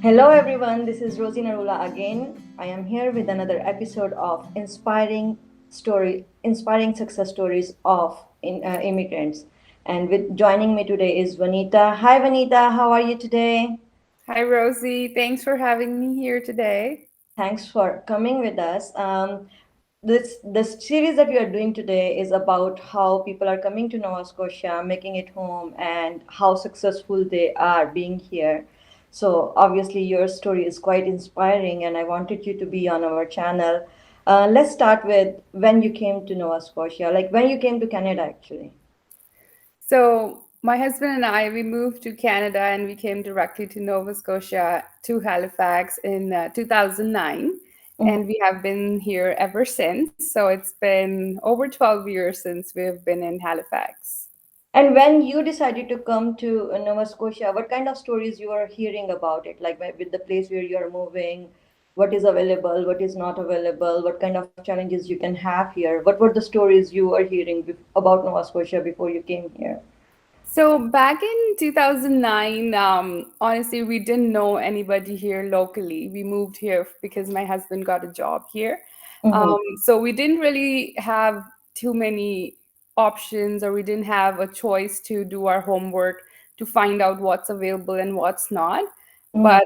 Hello everyone, this is Rosy Narula again. I am here with another episode of inspiring success stories of immigrants. And with joining me today is Vineeta. Hi Vineeta, how are you today? Hi, Rosie. Thanks for having me here today. Thanks for coming with us. This series that we are doing today is about how people are coming to Nova Scotia, making it home, and how successful they are being here. So obviously, your story is quite inspiring, and I wanted you to be on our channel. Let's start with when you came to Nova Scotia, like when you came to Canada, actually. So, my husband and I, we moved to Canada and we came directly to Nova Scotia to Halifax in 2009. Mhm. And we have been here ever since. So, it's been over 12 years since we've been in Halifax. And when you decided to come to Nova Scotia, what kind of stories you are hearing about it? Like with the place where you are moving, what is available, what is not available, what kind of challenges you can have here? What were the stories you were hearing about Nova Scotia before you came here? So back in 2009, honestly, we didn't know anybody here locally. We moved here because my husband got a job here. Mm-hmm. So we didn't really have too many options, or we didn't have a choice to do our homework to find out what's available and what's not. Mm-hmm. But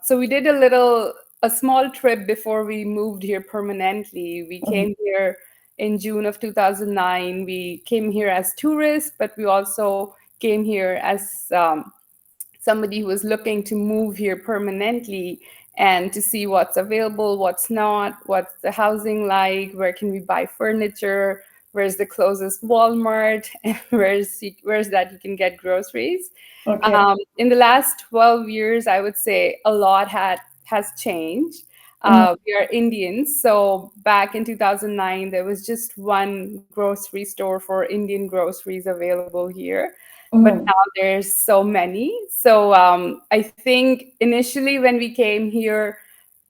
so we did a small trip before we moved here permanently. We Mm-hmm. came here in June of 2009. We came here as tourists, but we also came here as somebody who was looking to move here permanently and to see what's available, what's not, what's the housing like, where can we buy furniture, where's the closest Walmart, and where's that you can get groceries. Okay. In the last 12 years, I would say a lot has changed. Mm-hmm. We are Indians, so back in 2009, there was just one grocery store for Indian groceries available here, but Mm-hmm. now there's so many. So I think initially when we came here,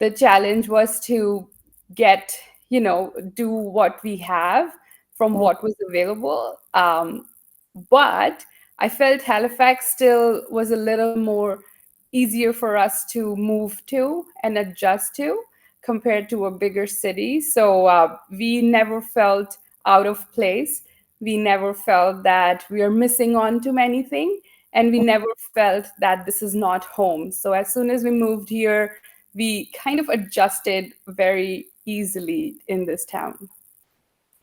the challenge was to get, do what we have from what was available. But I felt Halifax still was a little more easier for us to move to and adjust to compared to a bigger city. So we never felt out of place. We never felt that we are missing on to anything. And we never felt that this is not home. So as soon as we moved here, we kind of adjusted very easily in this town.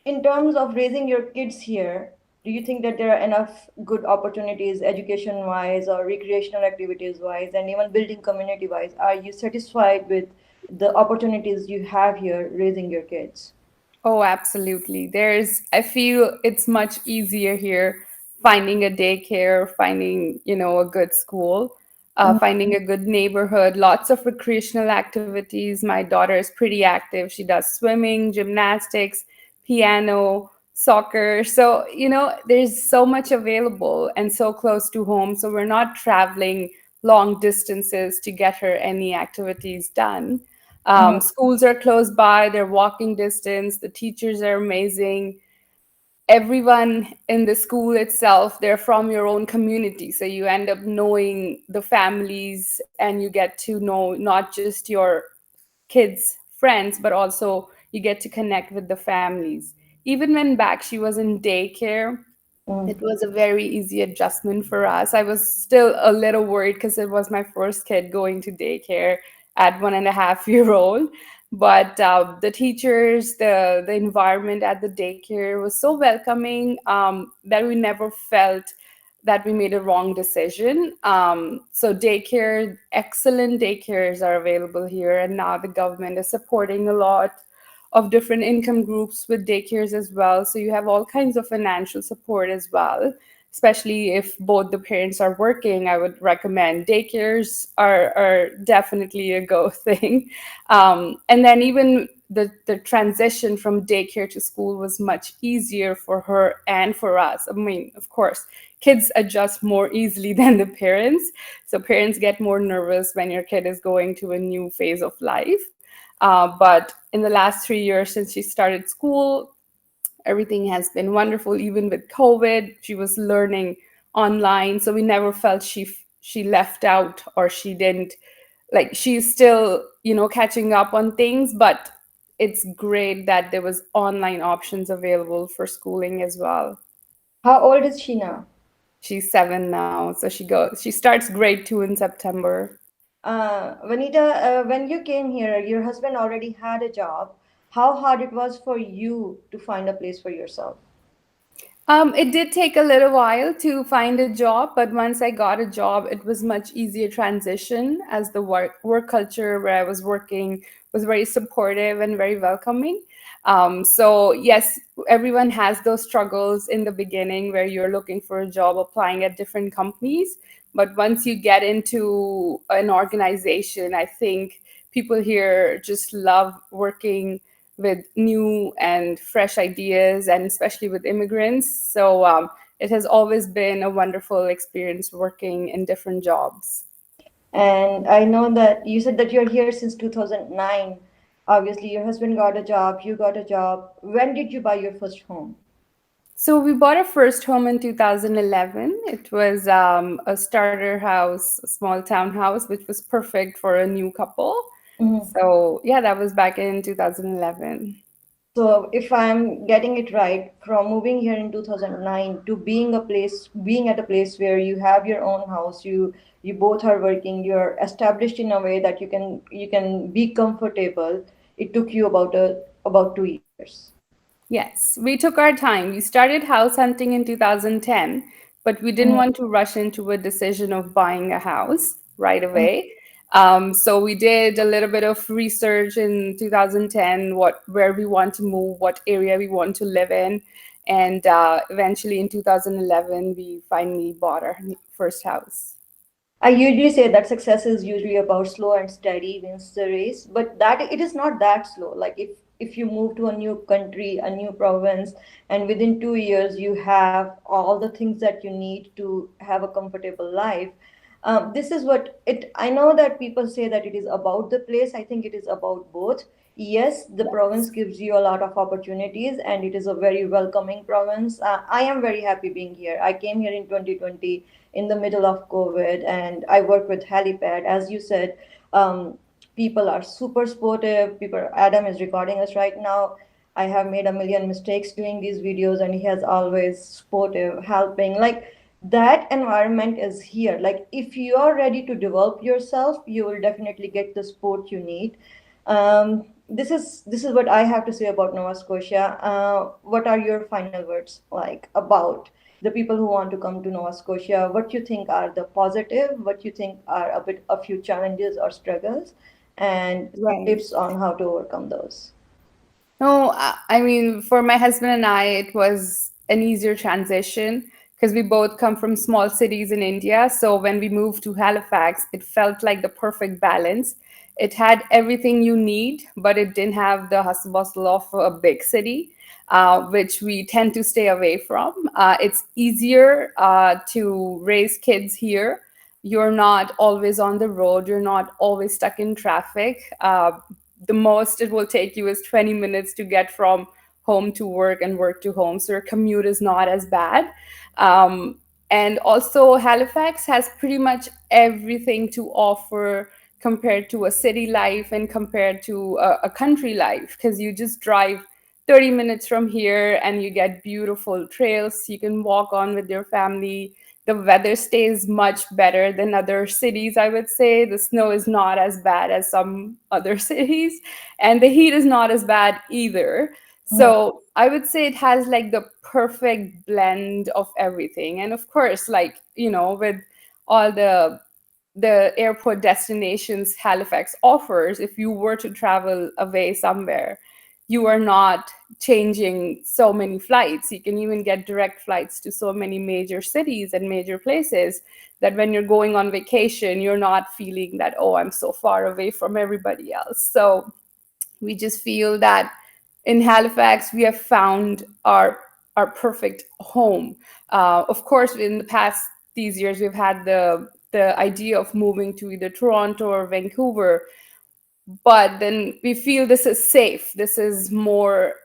In terms of raising your kids here, do you think that there are enough good opportunities, education wise or recreational activities wise, and even building community wise? Are you satisfied with the opportunities you have here raising your kids? Oh, absolutely. I feel it's much easier here finding a daycare, finding, a good school, finding a good neighborhood, lots of recreational activities. My daughter is pretty active. She does swimming, gymnastics, piano, soccer. So, there's so much available and so close to home. So we're not traveling long distances to get her any activities done. Mhm. Schools are close by, they're walking distance, the teachers are amazing. Everyone in the school itself, they're from your own community. So you end up knowing the families and you get to know not just your kids' friends, but also you get to connect with the families. Even when back she was in daycare, Mm. it was a very easy adjustment for us. I was still a little worried because it was my first kid going to daycare at 1.5 year old. But the teachers, the environment at the daycare was so welcoming that we never felt that we made a wrong decision. So excellent daycares are available here, and now the government is supporting a lot of different income groups with daycares as well. So you have all kinds of financial support as well. Especially if both the parents are working, I would recommend daycares are definitely a go thing. And then even the transition from daycare to school was much easier for her and for us. I mean, of course, kids adjust more easily than the parents. So parents get more nervous when your kid is going to a new phase of life. But in the last 3 years since she started school, everything has been wonderful. Even with COVID, she was learning online, so we never felt she left out or she didn't like she's still, catching up on things, but it's great that there was online options available for schooling as well. How old is she now? She's 7 now, so she starts grade 2 in September. Vanita, when you came here, your husband already had a job. How hard it was for you to find a place for yourself? It did take a little while to find a job, but once I got a job, it was much easier transition, as the work culture where I was working was very supportive and very welcoming. So yes, everyone has those struggles in the beginning where you're looking for a job, applying at different companies. But once you get into an organization, I think people here just love working with new and fresh ideas, and especially with immigrants. So it has always been a wonderful experience working in different jobs. And I know that you said that you're here since 2009. Obviously, your husband got a job, you got a job. When did you buy your first home? So we bought our first home in 2011. It was a starter house, a small townhouse, which was perfect for a new couple. Mhm. So yeah, that was back in 2011. So, if I'm getting it right, from moving here in 2009 to being at a place where you have your own house, you both are working, you're established in a way that you can be comfortable. It took you about 2 years. Yes, we took our time. We started house hunting in 2010, but we didn't Mhm. want to rush into a decision of buying a house right Mhm. away. So we did a little bit of research in 2010, where we want to move, what area we want to live in, and eventually in 2011 we finally bought our first house. I usually say that success is usually about slow and steady wins the race, but that it is not that slow. Like if you move to a new country, a new province, and within 2 years you have all the things that you need to have a comfortable life. This is what it. I know that people say that it is about the place. I think it is about both. Yes, the province gives you a lot of opportunities, and it is a very welcoming province. I am very happy being here. I came here in 2020 in the middle of COVID, and I work with HaliPad. As you said, people are super supportive. People, Adam is recording us right now. I have made a million mistakes doing these videos, and he has always supportive, helping. Like that environment is here. Like if you are ready to develop yourself, you will definitely get the support you need. This is what I have to say about Nova Scotia. What are your final words like about the people who want to come to Nova Scotia? What you think are the positive? What you think are a few challenges or struggles, and some Right. tips on how to overcome those? No, I mean, for my husband and I, it was an easier transition because we both come from small cities in India. So when we moved to Halifax, it felt like the perfect balance. It had everything you need, but it didn't have the hustle bustle of a big city, which we tend to stay away from. It's easier to raise kids here. You're not always on the road, you're not always stuck in traffic. The most it will take you is 20 minutes to get from home to work and work to home. So your commute is not as bad. Um, and also, Halifax has pretty much everything to offer compared to a city life and compared to a country life, because you just drive 30 minutes from here and you get beautiful trails you can walk on with your family. The weather stays much better than other cities, I would say. The snow is not as bad as some other cities, and the heat is not as bad either. Mhm. So I would say it has like the perfect blend of everything. And of course, like, with all the airport destinations Halifax offers, if you were to travel away somewhere, you are not changing so many flights. You can even get direct flights to so many major cities and major places that when you're going on vacation, you're not feeling that, oh, I'm so far away from everybody else. So we just feel that in Halifax, we have found our perfect home. Of course, in the past these years, we've had the idea of moving to either Toronto or Vancouver, but then we feel this is safe. This is more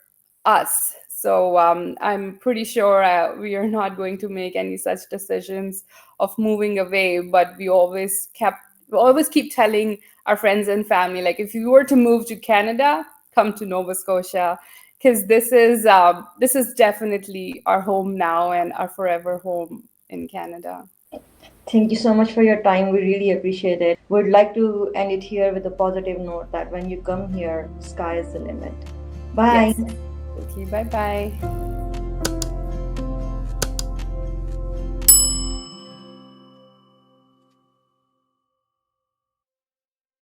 us. So I'm pretty sure we are not going to make any such decisions of moving away. But we always kept we always keep telling our friends and family, like, if you were to move to Canada, come to Nova Scotia, because this is definitely our home now and our forever home in Canada. Thank you so much for your time. We really appreciate it. Would like to end it here with a positive note that when you come here, sky is the limit. Bye. Yes. Okay, bye bye.